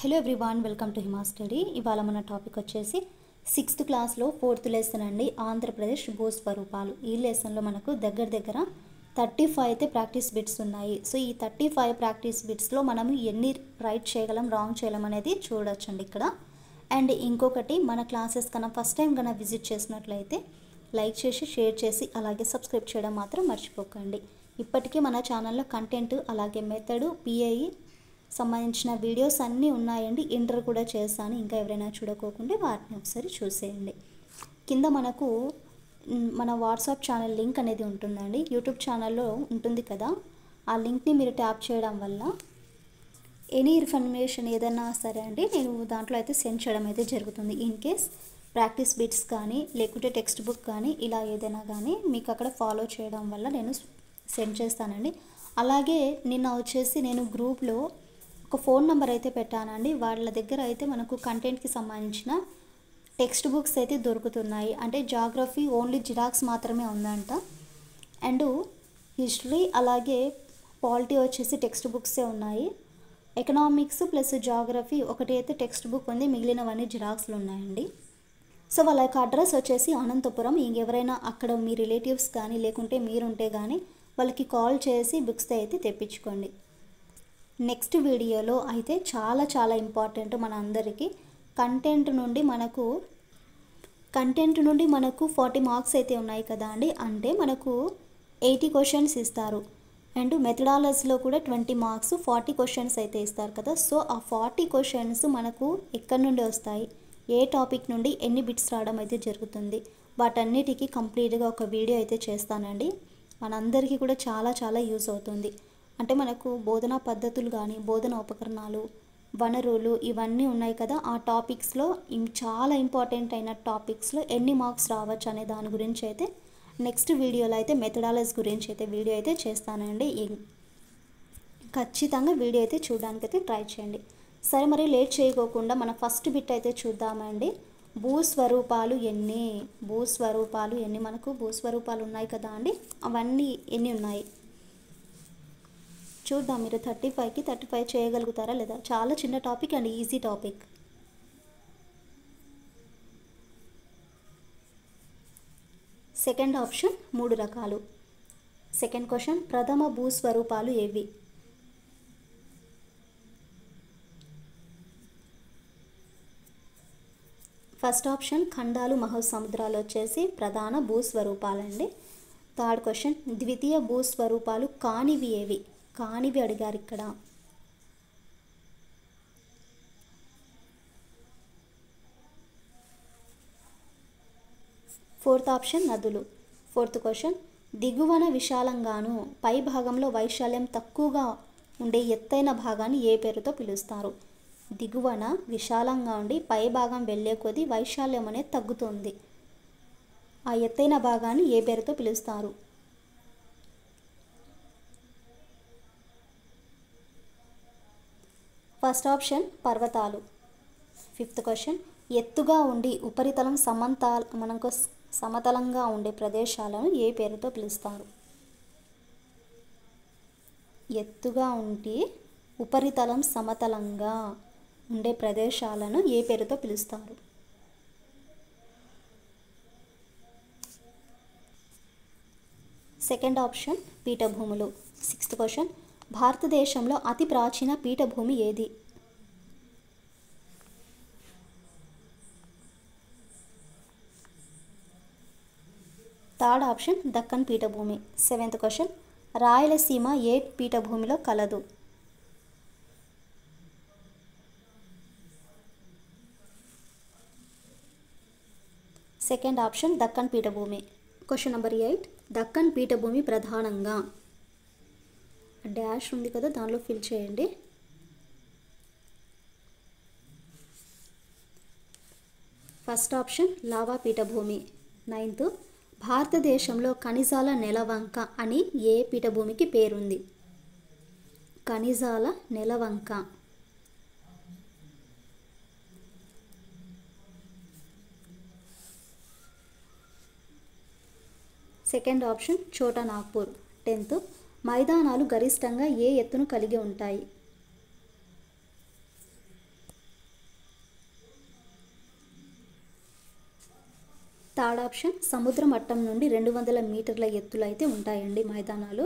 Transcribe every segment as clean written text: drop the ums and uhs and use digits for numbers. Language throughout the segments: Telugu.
Hello everyone, welcome to Hima study. ఇవాళ మన టాపిక్ వచ్చేసి 6th క్లాస్లో 4th లెసన్ అండి, ఆంధ్రప్రదేశ్ భూస్వరూపాలు. ఈ లెసన్లో మనకు దగ్గర 35 అయితే ప్రాక్టీస్ బిట్స్ ఉన్నాయి. సో ఈ 35 ప్రాక్టీస్ బిట్స్లో మనము ఎన్ని రైట్ చేయగలం, రాంగ్ చేయగలం అనేది చూడొచ్చండి ఇక్కడ. అండ్ ఇంకొకటి, మన క్లాసెస్ కన్నా ఫస్ట్ టైం కన్నా విజిట్ చేసినట్లయితే లైక్ చేసి, షేర్ చేసి, అలాగే సబ్స్క్రైబ్ చేయడం మాత్రం మర్చిపోకండి. ఇప్పటికీ మన ఛానల్లో కంటెంట్, అలాగే మెథడు, పిఐఈ సంబంధించిన వీడియోస్ అన్నీ ఉన్నాయండి. ఇంటర్ కూడా చేశాను. ఇంకా ఎవరైనా చూడకోకుండా వాటిని ఒకసారి చూసేయండి. కింద మనకు మన వాట్సాప్ ఛానల్ లింక్ అనేది ఉంటుందండి. యూట్యూబ్ ఛానల్లో ఉంటుంది కదా, ఆ లింక్ని మీరు ట్యాప్ చేయడం వల్ల ఎనీ ఇన్ఫర్మేషన్ ఏదైనా సరే అండి నేను దాంట్లో అయితే సెండ్ చేయడం అయితే జరుగుతుంది. ఇన్ కేస్ ప్రాక్టీస్ బిట్స్ కానీ, లేకుంటే టెక్స్ట్ బుక్ కానీ, ఇలా ఏదైనా కానీ మీకు అక్కడ ఫాలో చేయడం వల్ల నేను సెండ్ చేస్తానండి. అలాగే నిన్న వచ్చేసి నేను గ్రూప్లో ఒక ఫోన్ నెంబర్ అయితే పెట్టానండి. వాళ్ళ దగ్గర అయితే మనకు కంటెంట్కి సంబంధించిన టెక్స్ట్ బుక్స్ అయితే దొరుకుతున్నాయి. అంటే జాగ్రఫీ ఓన్లీ జిరాక్స్ మాత్రమే ఉందంట. అండ్ హిస్టరీ అలాగే పాలిటీ వచ్చేసి టెక్స్ట్ బుక్సే ఉన్నాయి. ఎకనామిక్స్ ప్లస్ జాగ్రఫీ ఒకటి అయితే టెక్స్ట్ బుక్ ఉంది, మిగిలినవన్నీ జిరాక్స్లు ఉన్నాయండి. సో వాళ్ళ యొక్క అడ్రస్ వచ్చేసి అనంతపురం. ఇంకెవరైనా అక్కడ మీ రిలేటివ్స్ కానీ లేకుంటే మీరుంటే కానీ వాళ్ళకి కాల్ చేసి బుక్స్ అయితే తెప్పించుకోండి. నెక్స్ట్ వీడియోలో అయితే చాలా ఇంపార్టెంట్ మన అందరికీ. కంటెంట్ నుండి మనకు 40 మార్క్స్ అయితే ఉన్నాయి కదా అండి. అంటే మనకు 80 క్వశ్చన్స్ ఇస్తారు. అండ్ మెథడాలజీలో కూడా 20 మార్క్స్, 40 క్వశ్చన్స్ అయితే ఇస్తారు కదా. సో ఆ 40 క్వశ్చన్స్ మనకు ఎక్కడి నుండి వస్తాయి, ఏ టాపిక్ నుండి ఎన్ని బిట్స్ రావడం అయితే జరుగుతుంది, వాటన్నిటికీ కంప్లీట్గా ఒక వీడియో అయితే చేస్తానండి. మనందరికీ కూడా చాలా యూజ్ అవుతుంది. అంటే మనకు బోధనా పద్ధతులు కానీ, బోధన ఉపకరణాలు, వనరులు ఇవన్నీ ఉన్నాయి కదా. ఆ టాపిక్స్లో చాలా ఇంపార్టెంట్ అయిన టాపిక్స్లో ఎన్ని మార్క్స్ రావచ్చు అనే దాని గురించి అయితే నెక్స్ట్ వీడియోలో అయితే మెథడాలజీ గురించి అయితే వీడియో అయితే చేస్తానండి. ఖచ్చితంగా వీడియో అయితే చూడడానికి అయితే ట్రై చేయండి. సరే, మరి లేట్ చేయకోకుండా మన ఫస్ట్ బిట్ అయితే చూద్దామండి. భూస్వరూపాలు ఎన్ని మనకు భూస్వరూపాలు ఉన్నాయి కదా అండి, అవన్నీ ఎన్ని ఉన్నాయి చూద్దాం. మీరు 35కి 35 చేయగలుగుతారా లేదా? చాలా చిన్న topic and easy topic. Second option 3 రకాలు. సెకండ్ క్వశ్చన్, ప్రథమ భూస్వరూపాలు ఏవి? ఫస్ట్ ఆప్షన్ ఖండాలు, మహాసముద్రాలు వచ్చేసి ప్రధాన భూస్వరూపాలండి. థర్డ్ క్వశ్చన్, ద్వితీయ భూస్వరూపాలు కానివి ఏవి? కానివి అడిగారు ఇక్కడ. ఫోర్త్ ఆప్షన్ నదులు. ఫోర్త్ క్వశ్చన్, దిగువన విశాలంగాను పై భాగంలో వైశాల్యం తక్కువగా ఉండే ఎత్తైన భాగాన్ని ఏ పేరుతో పిలుస్తారు? దిగువన విశాలంగా ఉండి పై భాగం వెళ్ళే కొద్దీ వైశాల్యం అనేది తగ్గుతుంది. ఆ ఎత్తైన భాగాన్ని ఏ పేరుతో పిలుస్తారు? ఫస్ట్ ఆప్షన్ పర్వతాలు. ఫిఫ్త్ క్వశ్చన్, ఎత్తుగా ఉండి ఉపరితలం సమతలంగా ఉండే ప్రదేశాలను ఏ పేరుతో పిలుస్తారు? ఎత్తుగా ఉండి ఉపరితలం సమతలంగా ఉండే ప్రదేశాలను ఏ పేరుతో పిలుస్తారు? సెకండ్ ఆప్షన్ పీఠభూములు. సిక్స్త్ క్వశ్చన్, భారతదేశంలో అతి ప్రాచీన పీఠభూమి ఏది? థర్డ్ ఆప్షన్ దక్కన్ పీఠభూమి. సెవెంత్ క్వశ్చన్, రాయలసీమ ఏ పీఠభూమిలో కలదు? సెకండ్ ఆప్షన్ దక్కన్ పీఠభూమి. క్వశ్చన్ నెంబర్ 8, దక్కన్ పీఠభూమి ప్రధానంగా డాష్ ఉంది కదా, దానిలో ఫిల్ చేయండి. ఫస్ట్ ఆప్షన్ లావా పీఠభూమి. 9th, భారతదేశంలో ఖనిజాల నెలవంక అని ఏ పీఠభూమికి పేరుంది? ఖనిజాల నెలవంక. Second option Chota Nagpur. 10th, మైదానాలు గరిష్టంగా ఏ ఎత్తును కలిగి ఉంటాయి? థర్డ్ ఆప్షన్ సముద్ర మట్టం నుండి 200 మీటర్ల ఎత్తులో అయితే ఉంటాయండి మైదానాలు.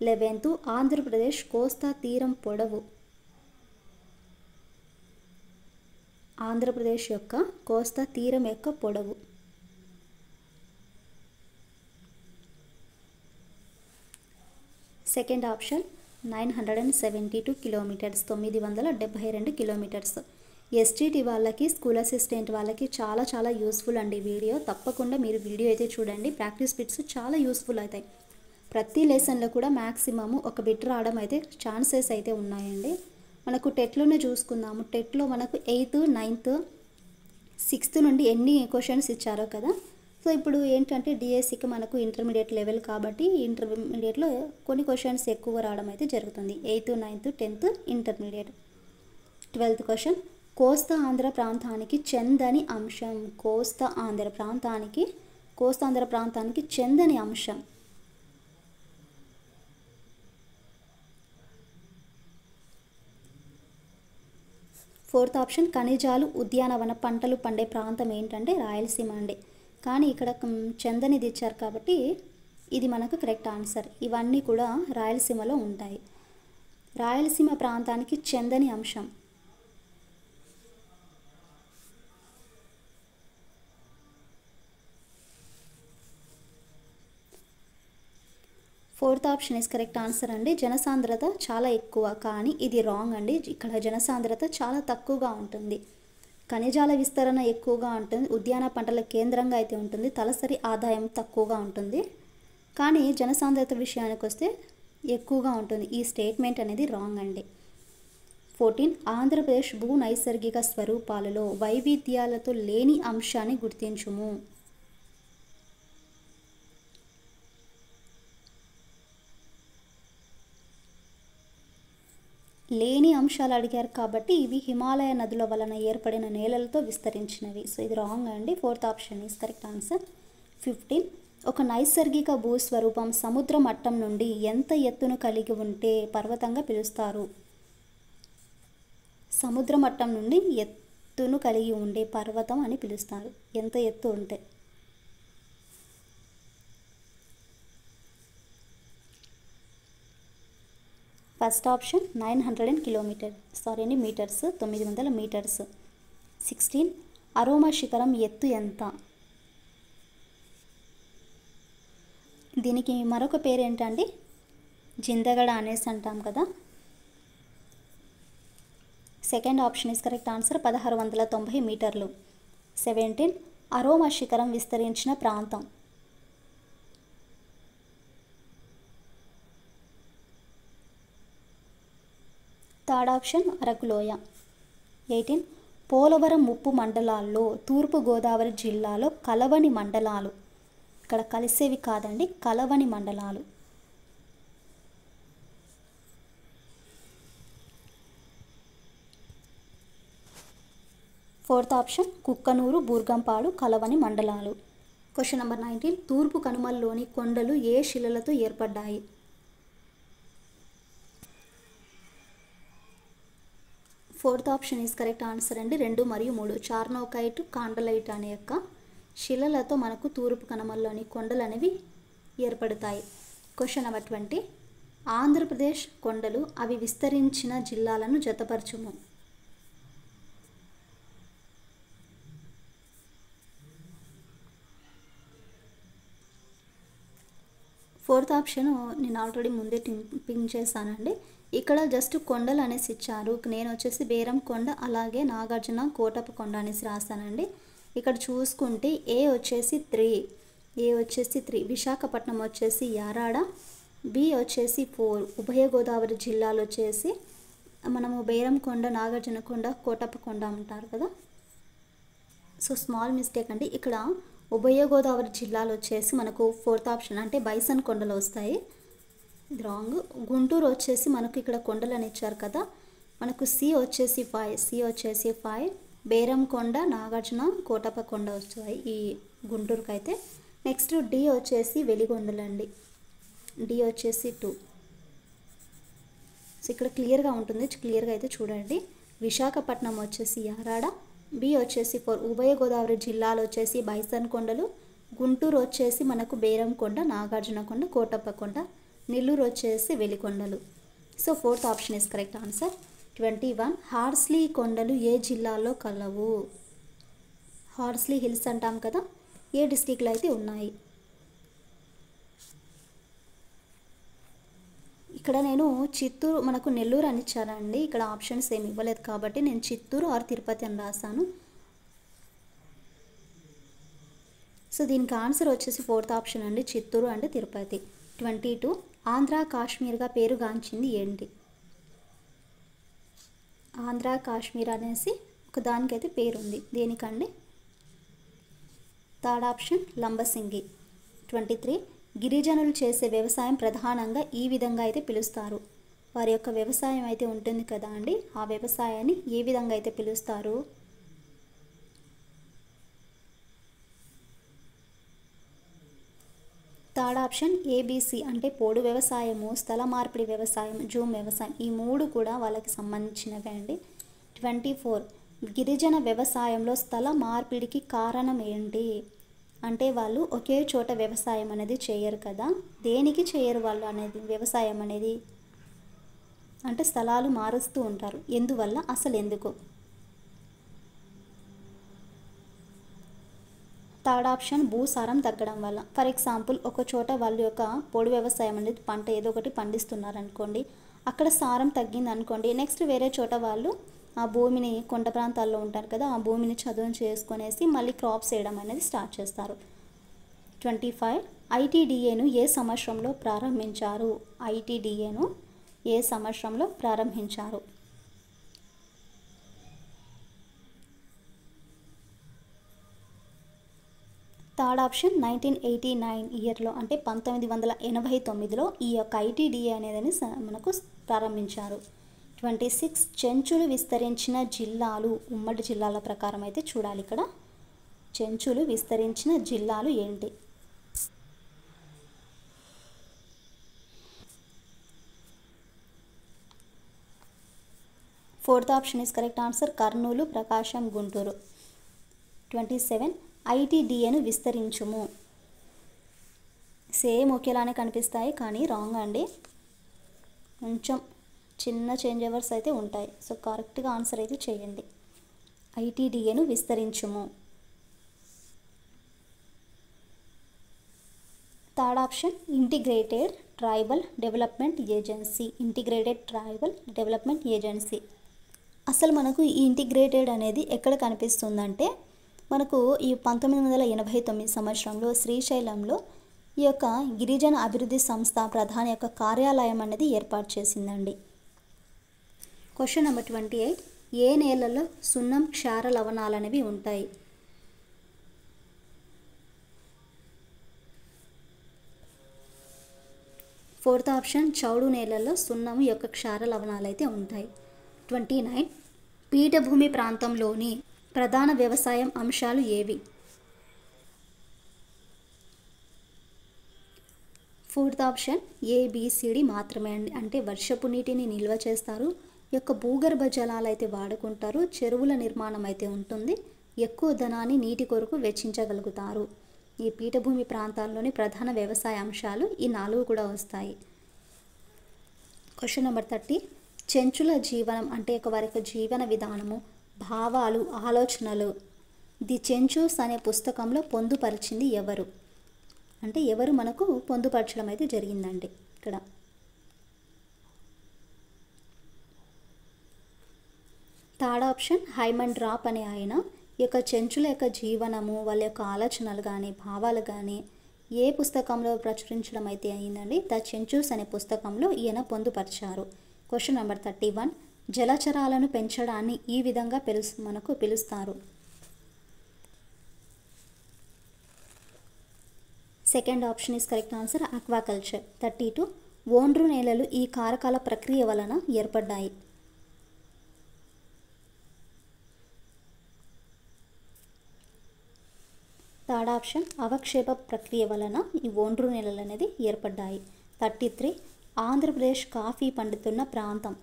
11th ఆంధ్రప్రదేశ్ కోస్తా తీరం పొడవు. ఆంధ్రప్రదేశ్ యొక్క కోస్తా తీరం యొక్క పొడవు. Second option 972 kilometres, 972 kilometres. STT వాళ్ళకి, స్కూల్ అసిస్టెంట్ వాళ్ళకి చాలా చాలా యూస్ఫుల్ అండి వీడియో. తప్పకుండా మీరు వీడియో అయితే చూడండి. ప్రాక్టీస్ బిట్స్ చాలా యూస్ఫుల్ అవుతాయి. ప్రతి లెసన్లో కూడా మ్యాక్సిమము ఒక బిట్ రావడం అయితే ఛాన్సెస్ అయితే ఉన్నాయండి. మనకు టెట్లోనే చూసుకుందాము. టెట్లో మనకు 8th, 9th, 6th నుండి ఎన్ని క్వశ్చన్స్ ఇచ్చారో కదా. సో ఇప్పుడు ఏంటంటే డిఎస్సికి మనకు ఇంటర్మీడియట్ లెవెల్ కాబట్టి ఇంటర్మీడియట్లో కొన్ని క్వశ్చన్స్ ఎక్కువ రావడం అయితే జరుగుతుంది. 8th, 9th, 10th intermediate. 12th question కోస్తా ఆంధ్ర ప్రాంతానికి చెందని అంశం. కోస్తా ఆంధ్ర ప్రాంతానికి చెందని అంశం. ఫోర్త్ ఆప్షన్ ఖనిజాలు, ఉద్యానవన పంటలు పండే ప్రాంతం ఏంటంటే రాయలసీమ అండి. కానీ ఇక్కడ చందనిది ఇచ్చారు కాబట్టి ఇది మనకు కరెక్ట్ ఆన్సర్. ఇవన్నీ కూడా రాయలసీమలో ఉంటాయి. రాయలసీమ ప్రాంతానికి చందని అంశం. Fourth option is correct answer అండి. జనసాంద్రత చాలా ఎక్కువ, కానీ ఇది రాంగ్ అండి. ఇక్కడ జనసాంద్రత చాలా తక్కువగా ఉంటుంది. ఖనిజాల విస్తరణ ఎక్కువగా ఉంటుంది. ఉద్యాన పంటల కేంద్రంగా అయితే ఉంటుంది. తలసరి ఆదాయం తక్కువగా ఉంటుంది, కానీ జనసాంద్రత విషయానికి వస్తే ఎక్కువగా ఉంటుంది. ఈ స్టేట్మెంట్ అనేది రాంగ్ అండి. 14 ఆంధ్రప్రదేశ్ భూ నైసర్గిక స్వరూపాలలో వైవిధ్యాలతో లేని అంశాన్ని గుర్తించుము. లేని అంశాలు అడిగారు కాబట్టి ఇవి హిమాలయ నదుల వలన ఏర్పడిన నేలలతో విస్తరించినవి. సో ఇది రాంగ్ అండి. Fourth option is correct answer. 15 ఒక నైసర్గిక భూస్వరూపం సముద్ర మట్టం నుండి ఎంత ఎత్తును కలిగి ఉంటే పర్వతంగా పిలుస్తారు. సముద్ర మట్టం నుండి ఎత్తును కలిగి ఉండే పర్వతం అని పిలుస్తారు. ఎంత ఎత్తు ఉంటే. First option 900 metres, 900 metres. 16 అరోమా శిఖరం ఎత్తు ఎంత? దీనికి మరొక పేరు ఏంటండి? జిందగడ అనేసి అంటాం కదా. Second option is correct answer. 1690 మీటర్లు. 17 అరోమా శిఖరం విస్తరించిన ప్రాంతం. థర్డ్ ఆప్షన్ అరకులోయ. 18 పోలవరం ముప్పు మండలాల్లో తూర్పుగోదావరి జిల్లాలో కలవని మండలాలు. ఇక్కడ కలిసేవి కాదండి, కలవని మండలాలు. ఫోర్త్ ఆప్షన్ కుక్కనూరు, బూర్గంపాడు కలవని మండలాలు. క్వశ్చన్ నెంబర్ 19 తూర్పు కనుమల్లోని కొండలు ఏ శిలలతో ఏర్పడ్డాయి? Fourth option is correct answer అండి. 2 మరియు 3 చార్నోకైట్, కాండలైట్ అనే యొక్క శిలలతో మనకు తూర్పు కనుమల్లోని కొండలు అనేవి ఏర్పడతాయి. క్వశ్చన్ నెంబర్ 20 ఆంధ్రప్రదేశ్ కొండలు అవి విస్తరించిన జిల్లాలను జతపరచుము. ఫోర్త్ ఆప్షన్ నేను ఆల్రెడీ ముందే పింక్ చేశానండి. ఇక్కడ జస్ట్ కొండలు అనేసి ఇచ్చారు. నేను వచ్చేసి బేరం కొండ, అలాగే నాగార్జున కోటప్ప కొండ అనేసి రాస్తానండి. ఇక్కడ చూసుకుంటే ఏ వచ్చేసి 3, విశాఖపట్నం వచ్చేసి యారాడ, బి వచ్చేసి 4 ఉభయ గోదావరి జిల్లాలో వచ్చేసి మనము బేరం కొండ, నాగార్జున కొండ, కోటప్ప కొండ అంటారు కదా. సో స్మాల్ మిస్టేక్ అండి. ఇక్కడ ఉభయ గోదావరి జిల్లాలో వచ్చేసి మనకు ఫోర్త్ ఆప్షన్ అంటే బైసన్ కొండలు వస్తాయి. ఇది రాంగ్. గుంటూరు వచ్చేసి మనకు ఇక్కడ కొండలు అని ఇచ్చారు కదా, మనకు సి వచ్చేసి 5, బేరం కొండ, నాగార్జున, కోటప్ప కొండ వస్తాయి ఈ గుంటూరుకి అయితే. నెక్స్ట్ డి వచ్చేసి వెలిగొండలు అండి. డి వచ్చేసి 2. సో ఇక్కడ క్లియర్గా ఉంటుంది, క్లియర్గా అయితే చూడండి. విశాఖపట్నం వచ్చేసి యారాడ, బి వచ్చేసి 4 ఉభయ గోదావరి జిల్లాలో వచ్చేసి బైసన్ కొండలు, గుంటూరు వచ్చేసి మనకు బేరంకొండ, నాగార్జునకొండ, కోటప్పకొండ. నెల్లూరు వచ్చేసి వెలికొండలు. So 4th option is correct answer. 21 Horsley కొండలు ఏ జిల్లాలో కలవు? హార్స్లీ హిల్స్ అంటాం కదా, ఏ డిస్టిక్లో అయితే ఉన్నాయి? ఇక్కడ నేను చిత్తూరు, మనకు నెల్లూరు అని ఇచ్చారండి. ఇక్కడ ఆప్షన్స్ ఏమి ఇవ్వలేదు కాబట్టి నేను చిత్తూరు ఆర్ తిరుపతి అని రాశాను. సో దీనికి ఆన్సర్ వచ్చేసి 4th ఆప్షన్ అండి, చిత్తూరు అండ్ తిరుపతి. 22 ఆంధ్ర కాశ్మీర్గా పేరుగాంచింది ఏంటి? ఆంధ్ర కాశ్మీర్ అనేసి ఒక దానికైతే పేరుంది, దేనికండి? 3rd option Lambasingi. 23 గిరిజనులు చేసే వ్యవసాయం ప్రధానంగా ఈ విధంగా అయితే పిలుస్తారు. వారి యొక్క వ్యవసాయం అయితే ఉంటుంది కదా అండి, ఆ వ్యవసాయాన్ని ఏ విధంగా అయితే పిలుస్తారు? థర్డ్ ఆప్షన్ ఏబిసి అంటే పోడు వ్యవసాయము, స్థల మార్పిడి వ్యవసాయం, జూమ్ వ్యవసాయం. ఈ 3 కూడా వాళ్ళకి సంబంధించినవే అండి. 24 గిరిజన వ్యవసాయంలో స్థల మార్పిడికి కారణం ఏంటి? అంటే వాళ్ళు ఒకే చోట వ్యవసాయం అనేది చేయరు కదా, దేనికి చేయరు వాళ్ళు అనేది? వ్యవసాయం అనేది అంటే స్థలాలు మారుస్తూ ఉంటారు, ఎందువల్ల, అసలు ఎందుకు? 3rd ఆప్షన్ భూసారం తగ్గడం వల్ల. ఫర్ ఎగ్జాంపుల్ ఒక చోట వాళ్ళ యొక్క పొడి వ్యవసాయం అనేది పంట ఏదో ఒకటి పండిస్తున్నారు అనుకోండి, అక్కడ సారం తగ్గింది అనుకోండి, నెక్స్ట్ వేరే చోట వాళ్ళు ఆ భూమిని, కొండ ప్రాంతాల్లో ఉంటారు కదా, ఆ భూమిని చదును చేసుకునేసి మళ్ళీ క్రాప్స్ వేయడం అనేది స్టార్ట్ చేస్తారు. 25 ఐటీడీఏను ఏ సంవత్సరంలో ప్రారంభించారు? ఐటీడీఏను ఏ సంవత్సరంలో ప్రారంభించారు? థర్డ్ ఆప్షన్ 1989 ఇయర్లో, అంటే 1989లో ఈ యొక్క ఐటీడీఏ అనేది మనకు ప్రారంభించారు. 26 చెంచులు విస్తరించిన జిల్లాలు, ఉమ్మడి జిల్లాల ప్రకారం అయితే చూడాలి ఇక్కడ. చెంచులు విస్తరించిన జిల్లాలు ఏంటి? Fourth option is correct answer, Kurnool, Prakasam, Guntur. 27 ఐటీడీఏను విస్తరించుము. సేమ్ ఒకేలానే కనిపిస్తాయి కానీ రాంగ్ అండి, కొంచెం చిన్న చేంజ్ ఓవర్స్ అయితే ఉంటాయి. సో కరెక్ట్గా ఆన్సర్ అయితే చేయండి. ఐటీడీఏను విస్తరించుము. Third option integrated tribal development agency. Integrated tribal development agency. అసలు మనకు ఈ ఇంటిగ్రేటెడ్ అనేది ఎక్కడ కనిపిస్తుందంటే, మనకు ఈ 1989 సంవత్సరంలో శ్రీశైలంలో ఈ యొక్క గిరిజన అభివృద్ధి సంస్థ ప్రధాని యొక్క కార్యాలయం అనేది ఏర్పాటు చేసిందండి. క్వశ్చన్ నెంబర్ 28 ఏ నేలలో సున్నం, క్షార లవణాలు అనేవి ఉంటాయి? ఫోర్త్ ఆప్షన్ చౌడు నేలల్లో సున్నం యొక్క క్షార లవణాలు అయితే ఉంటాయి. 29 పీఠభూమి ప్రాంతంలోని ప్రధాన వ్యవసాయం అంశాలు ఏవి? ఫోర్త్ ఆప్షన్ ఏబిసిడి మాత్రమే అండి, అంటే వర్షపు నీటిని నిల్వ చేస్తారు, ఈ యొక్క భూగర్భ జలాలు అయితే వాడుకుంటారు, చెరువుల నిర్మాణం అయితే ఉంటుంది, ఎక్కువ ధనాన్ని నీటి కొరకు వెచ్చించగలుగుతారు. ఈ పీఠభూమి ప్రాంతాల్లోని ప్రధాన వ్యవసాయ అంశాలు ఈ 4 కూడా వస్తాయి. క్వశ్చన్ నెంబర్ 30 చెంచుల జీవనం అంటే వారి యొక్క జీవన విధానము, భావాలు, ఆలోచనలు ది చెంచూస్ అనే పుస్తకంలో పొందుపరిచింది ఎవరు? అంటే ఎవరు మనకు పొందుపరచడం అయితే జరిగిందండి ఇక్కడ. థర్డ్ ఆప్షన్ హైమన్ డ్రాప్ అనే ఆయన ఈ యొక్క చెంచుల యొక్క జీవనము, వాళ్ళ యొక్క ఆలోచనలు కానీ, భావాలు కానీ ఏ పుస్తకంలో ప్రచురించడం అయితే అయిందండి? ద చెంచూస్ అనే పుస్తకంలో ఈయన పొందుపరిచారు. క్వశ్చన్ నెంబర్ 31 జలచరాలను పెంచడాన్ని ఈ విధంగా మనకు పిలుస్తారు. Second option is correct answer, aquaculture. 32 ఓండ్రు నేలలు ఈ కారకాల ప్రక్రియ వలన ఏర్పడ్డాయి. థర్డ్ ఆప్షన్ అవక్షేప ప్రక్రియ వలన ఈ ఓండ్రు నేలలు అనేది ఏర్పడ్డాయి. 33 ఆంధ్రప్రదేశ్ కాఫీ పండుతున్న ప్రాంతం.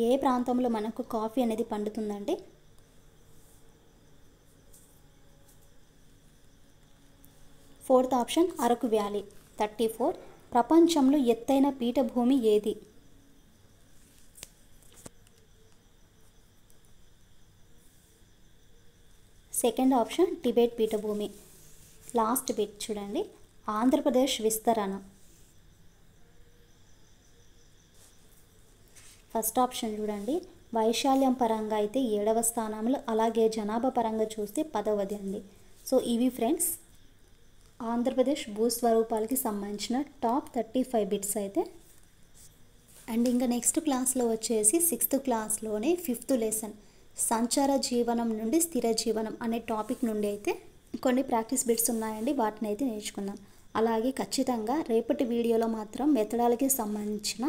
ఏ ప్రాంతంలో మనకు కాఫీ అనేది పండుతుందండి? Fourth option Araku valley. 34 ప్రపంచంలో ఎత్తైన పీఠభూమి ఏది? సెకండ్ ఆప్షన్ టిబెట్ పీఠభూమి. లాస్ట్ బిట్ చూడండి, ఆంధ్రప్రదేశ్ విస్తరణ. ఫస్ట్ ఆప్షన్ చూడండి, వైశాల్యం పరంగా అయితే 7వ స్థానంలో, అలాగే జనాభా పరంగా చూస్తే 10వది అండి. సో ఇవి ఫ్రెండ్స్ ఆంధ్రప్రదేశ్ భూస్వరూపాలకి సంబంధించిన టాప్ 35 బిట్స్ అయితే. అండ్ ఇంకా నెక్స్ట్ క్లాస్లో వచ్చేసి 6th క్లాస్లోనే 5th లెసన్ సంచార జీవనం నుండి స్థిర జీవనం అనే టాపిక్ నుండి అయితే కొన్ని ప్రాక్టీస్ బిట్స్ ఉన్నాయండి, వాటిని అయితే నేర్చుకుందాం. అలాగే ఖచ్చితంగా రేపటి వీడియోలో మాత్రం మెథడాలజీకి సంబంధించిన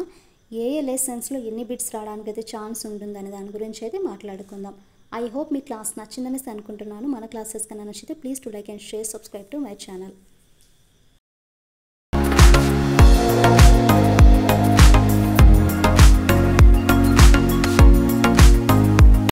ఏ లెసన్స్లో ఎన్ని బిట్స్ రావడానికి అయితే ఛాన్స్ ఉంటుందనే దాని గురించి అయితే మాట్లాడుకుందాం. ఐ హోప్ మీ క్లాస్ నచ్చిందని అనుకుంటున్నాను. మన క్లాసెస్ కన్నా నచ్చితే please to like and share, subscribe to my channel.